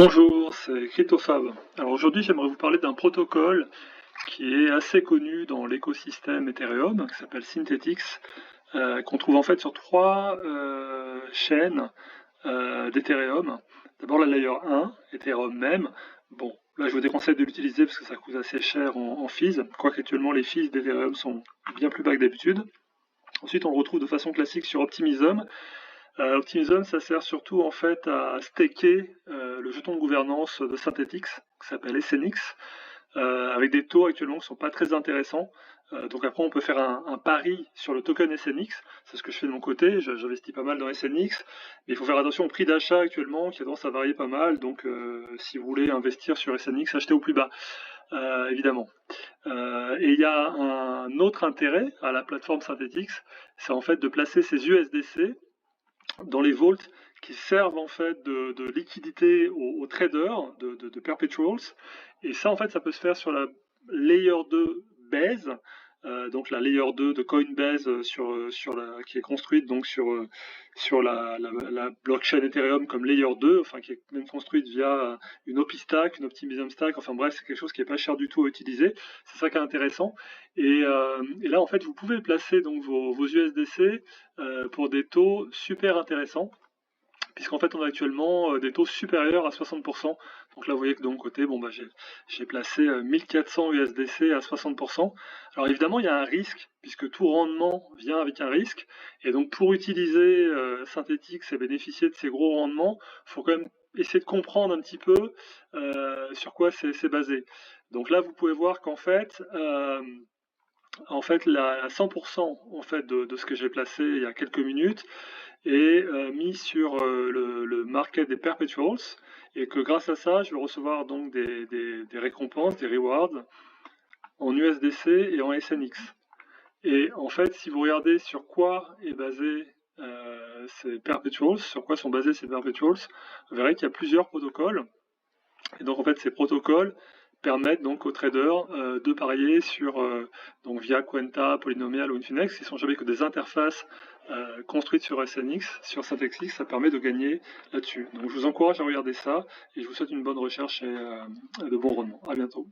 Bonjour, c'est CryptoFab. Alors aujourd'hui, j'aimerais vous parler d'un protocole qui est assez connu dans l'écosystème Ethereum, qui s'appelle Synthetix, qu'on trouve en fait sur trois chaînes d'Ethereum. D'abord la Layer 1, Ethereum même. Bon, là je vous déconseille de l'utiliser parce que ça coûte assez cher en fees, quoique actuellement les fees d'Ethereum sont bien plus bas que d'habitude. Ensuite, on le retrouve de façon classique sur Optimism. Optimism, ça sert surtout en fait à staker le jeton de gouvernance de Synthetix, qui s'appelle SNX, avec des taux actuellement qui ne sont pas très intéressants. Donc après, on peut faire un pari sur le token SNX, c'est ce que je fais de mon côté, j'investis pas mal dans SNX, mais il faut faire attention au prix d'achat actuellement, qui a tendance à varier pas mal, donc si vous voulez investir sur SNX, achetez au plus bas, évidemment. Et il y a un autre intérêt à la plateforme Synthetix, c'est en fait de placer ces USDC dans les vaults qui servent en fait de liquidité aux traders de perpetuals. Et ça, en fait, ça peut se faire sur la layer 2 Base, donc la layer 2 de Coinbase qui est construite donc sur la blockchain Ethereum comme layer 2, enfin qui est même construite via une OPI stack, une Optimism stack, enfin bref, c'est quelque chose qui est pas cher du tout à utiliser. C'est ça qui est intéressant. Et là, en fait, vous pouvez placer donc vos USDC pour des taux super intéressants, puisqu'en fait on a actuellement des taux supérieurs à 60%. Donc là vous voyez que de mon côté, bon, bah, j'ai placé 1400 USDC à 60%. Alors évidemment il y a un risque, puisque tout rendement vient avec un risque, et donc pour utiliser Synthetix et bénéficier de ces gros rendements, il faut quand même essayer de comprendre un petit peu sur quoi c'est basé. Donc là vous pouvez voir qu'en fait, la 100% en fait, de ce que j'ai placé il y a quelques minutes est mis sur le market des perpetuals, et que grâce à ça, je vais recevoir donc des récompenses, des rewards en USDC et en SNX. Et en fait, si vous regardez sur quoi est basé ces perpetuals, sur quoi sont basés ces perpetuals, vous verrez qu'il y a plusieurs protocoles. Et donc en fait, ces protocoles permettent donc aux traders de parier sur donc via Quanta, Polynomial ou Infinex, qui sont jamais que des interfaces construites sur SNX, sur Synthetix. Ça permet de gagner là-dessus. Donc je vous encourage à regarder ça et je vous souhaite une bonne recherche et de bons rendements. À bientôt.